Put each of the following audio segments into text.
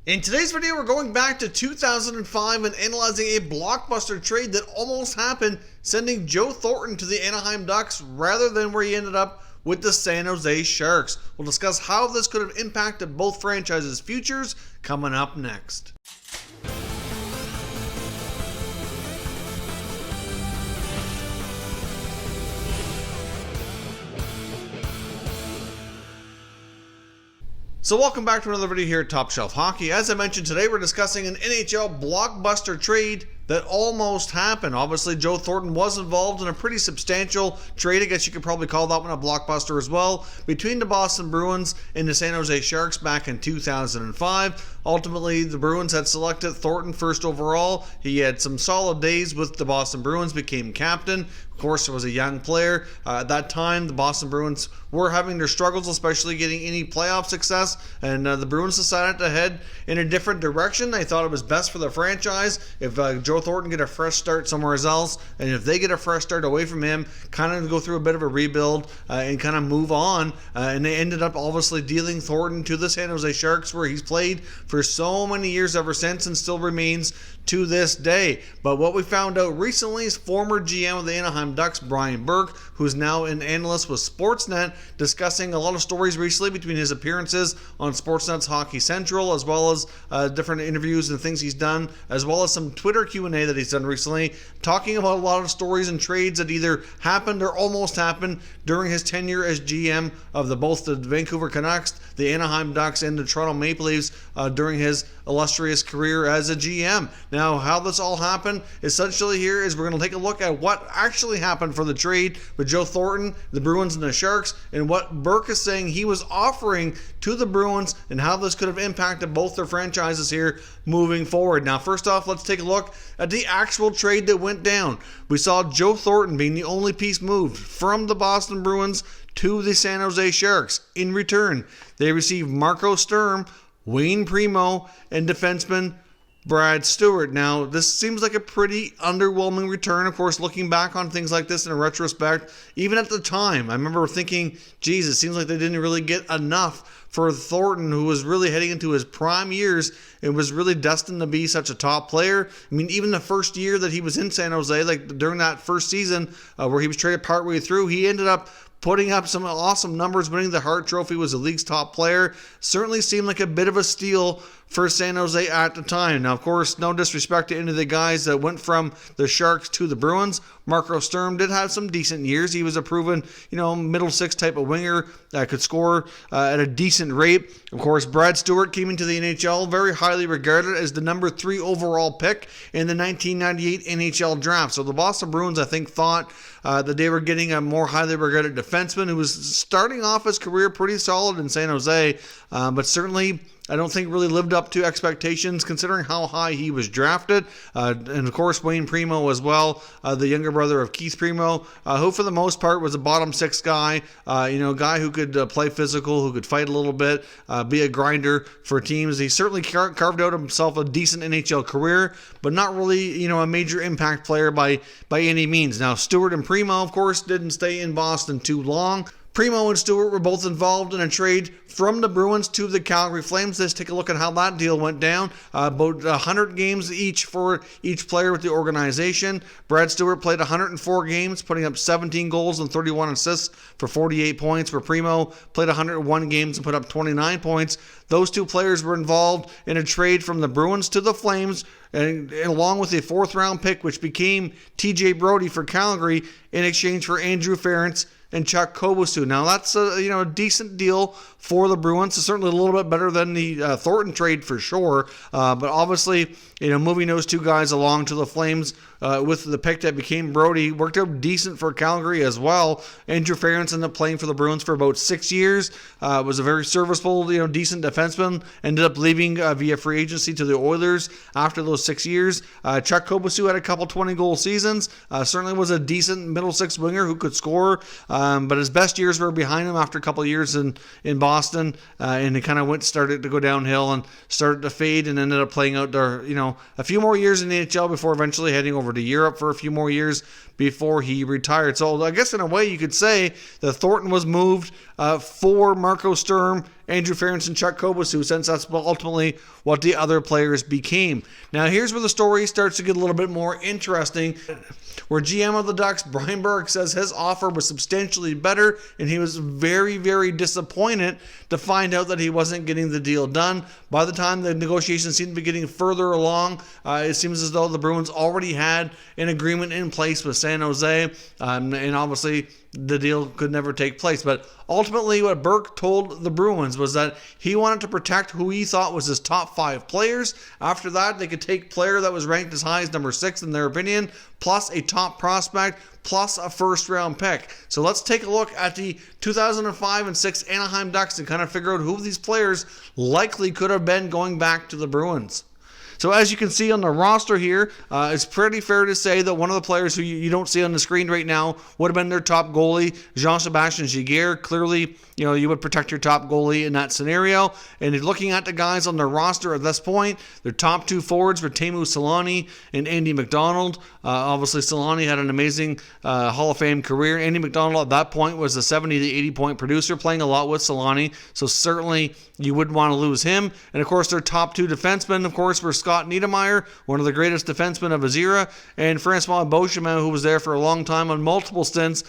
In today's video, we're going back to 2005 and analyzing a blockbuster trade that almost happened, sending Joe Thornton to the Anaheim Ducks rather than where he ended up with the San Jose Sharks. We'll discuss how this could have impacted both franchises' futures coming up next. So welcome back to another video here at Top Shelf Hockey. As I mentioned today, we're discussing an NHL blockbuster trade that almost happened. Obviously, Joe Thornton was involved in a pretty substantial trade. I guess you could probably call that one a blockbuster as well, between the Boston Bruins and the San Jose Sharks back in 2005. Ultimately, the Bruins had selected Thornton first overall. He had some solid days with the Boston Bruins, became captain. Of course, he was a young player. At that time, the Boston Bruins were having their struggles, especially getting any playoff success, and the Bruins decided to head in a different direction. They thought it was best for the franchise if Joe Thornton get a fresh start somewhere else, and if they get a fresh start away from him, kind of go through a bit of a rebuild and kind of move on. And they ended up obviously dealing Thornton to the San Jose Sharks, where he's played for so many years ever since and still remains to this day. But what we found out recently is former GM of the Anaheim Ducks, Burke, who's now an analyst with Sportsnet, discussing a lot of stories recently between his appearances on Sportsnet's Hockey Central, as well as different interviews and things he's done, as well as some Twitter Q&A that he's done recently, talking about a lot of stories and trades that either happened or almost happened during his tenure as GM of both the Vancouver Canucks, the Anaheim Ducks, and the Toronto Maple Leafs during his illustrious career as a GM. Now, how this all happened, essentially here is we're going to take a look at what actually happened for the trade with Joe Thornton, the Bruins, and the Sharks, and what Burke is saying he was offering to the Bruins, and how this could have impacted both their franchises here moving forward. Now, first off, let's take a look at the actual trade that went down. We saw Joe Thornton being the only piece moved from the Boston Bruins to the San Jose Sharks. In return, they received Marco Sturm, Wayne Primo, and defenseman Brad Stewart. Now, this seems like a pretty underwhelming return. Of course, looking back on things like this in retrospect, even at the time, I remember thinking, geez, it seems like they didn't really get enough for Thornton, who was really heading into his prime years and was really destined to be such a top player. I mean, even the first year that he was in San Jose, like during that first season where he was traded partway through, he ended up putting up some awesome numbers, winning the Hart Trophy, was the league's top player. Certainly seemed like a bit of a steal for San Jose at the time. Now, of course, no disrespect to any of the guys that went from the Sharks to the Bruins. Marco Sturm did have some decent years. He was a proven, middle six type of winger that could score at a decent rate. Of course, Brad Stewart came into the NHL very highly regarded as the number 3 overall pick in the 1998 NHL draft. So the Boston Bruins, I think, thought that they were getting a more highly regarded defenseman who was starting off his career pretty solid in San Jose, but certainly I don't think really lived up to expectations considering how high he was drafted. And of course, Wayne Primo as well, the younger brother of Keith Primo, who for the most part was a bottom 6 guy, a guy who could play physical, who could fight a little bit, be a grinder for teams. He certainly carved out himself a decent NHL career, but not really, a major impact player by any means. Now, Stewart and Primo, of course, didn't stay in Boston too long. Primo and Stewart were both involved in a trade from the Bruins to the Calgary Flames. Let's take a look at how that deal went down. About 100 games each for each player with the organization. Brad Stewart played 104 games, putting up 17 goals and 31 assists for 48 points, where Primo played 101 games and put up 29 points. Those two players were involved in a trade from the Bruins to the Flames, and along with a 4th-round pick, which became TJ Brodie for Calgary in exchange for Andrew Ference and Chuck Kobasu. Now, that's a decent deal for the Bruins. It's certainly a little bit better than the Thornton trade for sure. But obviously, moving those two guys along to the Flames with the pick that became Brodie worked out decent for Calgary as well. Andrew Ference ended up playing for the Bruins for about 6 years. Was a very serviceable, decent defenseman. Ended up leaving via free agency to the Oilers after those 6 years. Chuck Kobasu had a couple 20-goal seasons. Certainly was a decent middle 6 winger who could score. But his best years were behind him after a couple of years in Boston, and it kind of started to go downhill and started to fade, and ended up playing out there, a few more years in the NHL before eventually heading over to Europe for a few more years before he retired. So I guess in a way you could say that Thornton was moved for Marco Sturm Andrew Ferentz and Chuck Kobasu, since that's ultimately what the other players became. Now here's where the story starts to get a little bit more interesting, where GM of the Ducks, Brian Burke, says his offer was substantially better, and he was very, very disappointed to find out that he wasn't getting the deal done. By the time the negotiations seemed to be getting further along, it seems as though the Bruins already had an agreement in place with San Jose, and obviously the deal could never take place. But ultimately what Burke told the Bruins was that he wanted to protect who he thought was his top 5 players. After that, they could take player that was ranked as high as number 6 in their opinion, plus a top prospect, plus a first-round pick. So let's take a look at the 2005 and 6 Anaheim Ducks and kind of figure out who these players likely could have been going back to the Bruins. So as you can see on the roster here, it's pretty fair to say that one of the players who you don't see on the screen right now would have been their top goalie, Jean-Sébastien Giguère. Clearly, you would protect your top goalie in that scenario. And if looking at the guys on their roster at this point, their top 2 forwards were Teemu Selanne and Andy McDonald. Obviously, Selanne had an amazing Hall of Fame career. Andy McDonald at that point was a 70 to 80 point producer, playing a lot with Selanne. So certainly you wouldn't want to lose him. And of course, their top 2 defensemen, of course, were Scott Niedermayer, one of the greatest defensemen of his era, and Francois Beauchemin, who was there for a long time on multiple stints,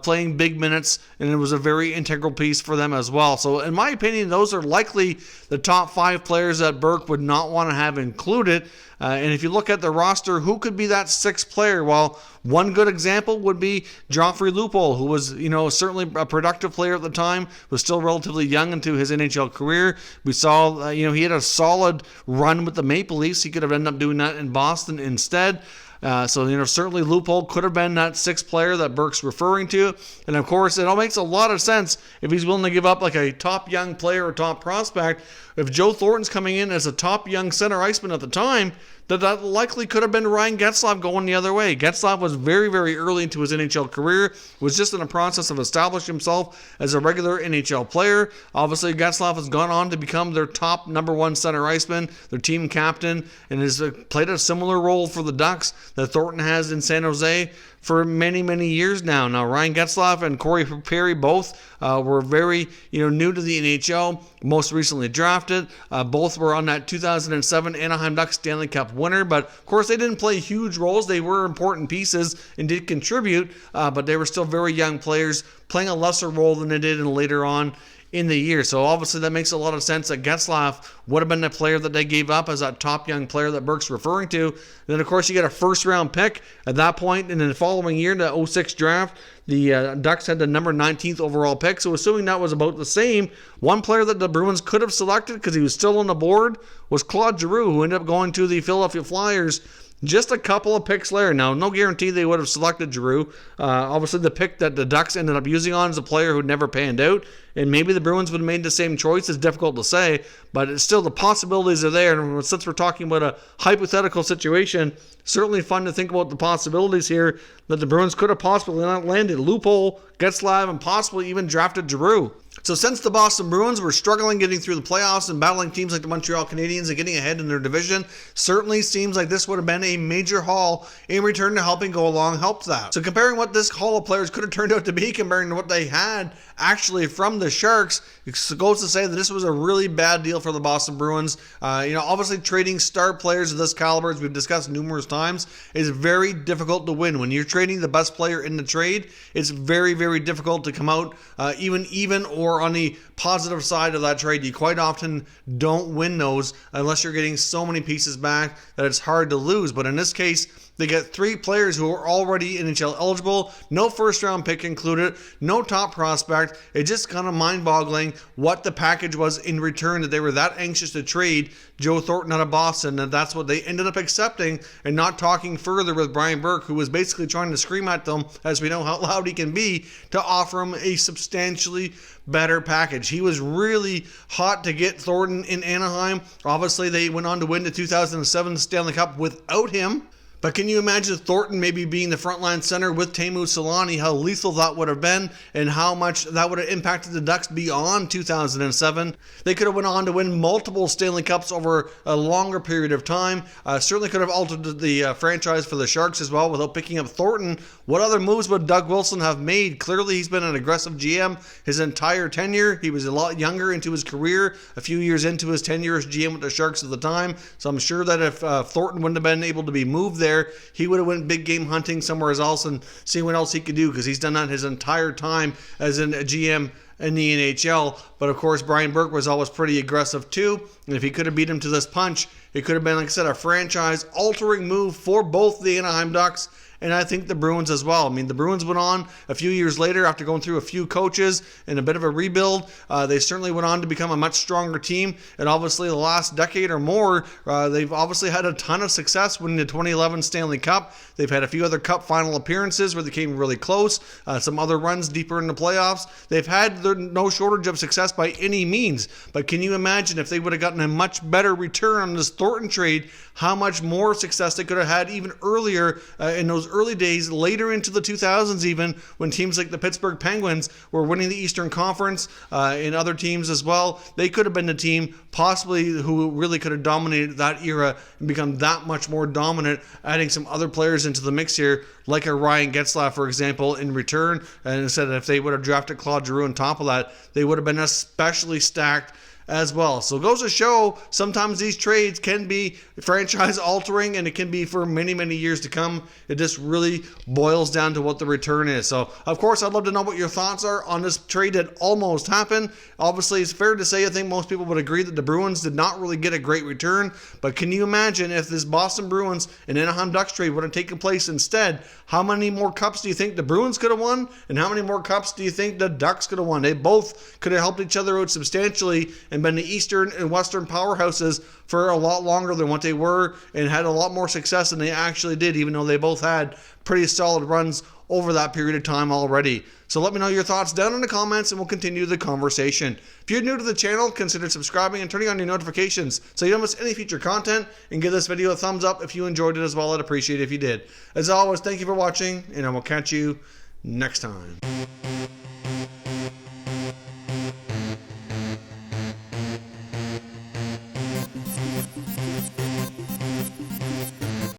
playing big minutes, and it was a very integral piece for them as well. So in my opinion, those are likely the top 5 players that Burke would not want to have included. And if you look at the roster, who could be that 6th player? Well, one good example would be Joffrey Lupul, who was, certainly a productive player at the time, was still relatively young into his NHL career. We saw, he had a solid run with the Maple Leafs. He could have ended up doing that in Boston instead. So certainly Lupul could have been that 6th player that Burke's referring to. And of course, it all makes a lot of sense if he's willing to give up like a top young player or top prospect. If Joe Thornton's coming in as a top young center iceman at the time, that likely could have been Ryan Getzlaf going the other way. Getzlaf was very, very early into his NHL career, was just in the process of establishing himself as a regular NHL player. Obviously, Getzlaf has gone on to become their top number 1 center iceman, their team captain, and has played a similar role for the Ducks that Thornton has in San Jose for many, many years now. Now, Ryan Getzlaf and Corey Perry both were very, new to the NHL, most recently drafted. Both were on that 2007 Anaheim Ducks Stanley Cup winner, but of course they didn't play huge roles. They were important pieces and did contribute, but they were still very young players, playing a lesser role than they did later on in the year. So obviously that makes a lot of sense that Getzlaf would have been the player that they gave up as that top young player that Burke's referring to. And then of course you get a first round pick at that point, and in the following year, the 06 draft, the Ducks had the number 19th overall pick. So assuming that was about the same, one player that the Bruins could have selected because he was still on the board was Claude Giroux, who ended up going to the Philadelphia Flyers just a couple of picks later. Now, no guarantee they would have selected Giroux. Obviously, the pick that the Ducks ended up using on is a player who never panned out, and maybe the Bruins would have made the same choice. It's difficult to say, but it's still, the possibilities are there. And since we're talking about a hypothetical situation, certainly fun to think about the possibilities here that the Bruins could have possibly not landed Lupul, Getzlaf, and possibly even drafted Giroux. So since the Boston Bruins were struggling getting through the playoffs and battling teams like the Montreal Canadiens and getting ahead in their division, certainly seems like this would have been a major haul in return to helping go along helped that. So comparing what this haul of players could have turned out to be comparing to what they had actually from the Sharks, it goes to say that this was a really bad deal for the Boston Bruins. Obviously trading star players of this caliber, as we've discussed numerous times, is very difficult to win. When you're trading the best player in the trade, it's very, very difficult to come out even or on the positive side of that trade. You quite often don't win those unless you're getting so many pieces back that it's hard to lose. But in this case, they get 3 players who are already NHL eligible, no first round pick included, no top prospect. It's just kind of mind-boggling what the package was in return, that they were that anxious to trade Joe Thornton out of Boston, and that's what they ended up accepting and not talking further with Brian Burke, who was basically trying to scream at them, as we know how loud he can be, to offer him a substantially better package. He was really hot to get Thornton in Anaheim. Obviously, they went on to win the 2007 Stanley Cup without him. But can you imagine Thornton maybe being the frontline center with Teemu Selanne, how lethal that would have been and how much that would have impacted the Ducks beyond 2007? They could have went on to win multiple Stanley Cups over a longer period of time. Certainly could have altered the franchise for the Sharks as well without picking up Thornton. What other moves would Doug Wilson have made? Clearly he's been an aggressive GM his entire tenure. He was a lot younger into his career, a few years into his tenure as GM with the Sharks at the time. So I'm sure that if Thornton wouldn't have been able to be moved there, he would have went big game hunting somewhere else and seeing what else he could do, because he's done that his entire time as a GM in the NHL. But of course, Brian Burke was always pretty aggressive too, and if he could have beat him to this punch, it could have been, like I said, a franchise-altering move for both the Anaheim Ducks and I think the Bruins as well. I mean, the Bruins went on a few years later after going through a few coaches and a bit of a rebuild. They certainly went on to become a much stronger team. And obviously the last decade or more, they've obviously had a ton of success winning the 2011 Stanley Cup. They've had a few other Cup final appearances where they came really close. Some other runs deeper in the playoffs. They've had no shortage of success by any means. But can you imagine if they would have gotten a much better return on this Thornton trade, how much more success they could have had even earlier in those early days, later into the 2000s even, when teams like the Pittsburgh Penguins were winning the Eastern Conference and other teams as well. They could have been the team possibly who really could have dominated that era and become that much more dominant, adding some other players into the mix here, like a Ryan Getzlaf, for example, in return. And instead, if they would have drafted Claude Giroux on top of that, they would have been especially stacked as well. So it goes to show sometimes these trades can be franchise altering, and it can be for many, many years to come. It just really boils down to what the return is. So of course, I'd love to know what your thoughts are on this trade that almost happened. Obviously, it's fair to say I think most people would agree that the Bruins did not really get a great return, but can you imagine if this Boston Bruins and Anaheim Ducks trade would have taken place instead? How many more cups do you think the Bruins could have won, and how many more cups do you think the Ducks could have won? They both could have helped each other out substantially and been the Eastern and Western powerhouses for a lot longer than what they were, and had a lot more success than they actually did, even though they both had pretty solid runs over that period of time already. So let me know your thoughts down in the comments, and we'll continue the conversation. If you're new to the channel, consider subscribing and turning on your notifications so you don't miss any future content, and give this video a thumbs up if you enjoyed it as well. I'd appreciate it if you did. As always, thank you for watching, and I will catch you next time.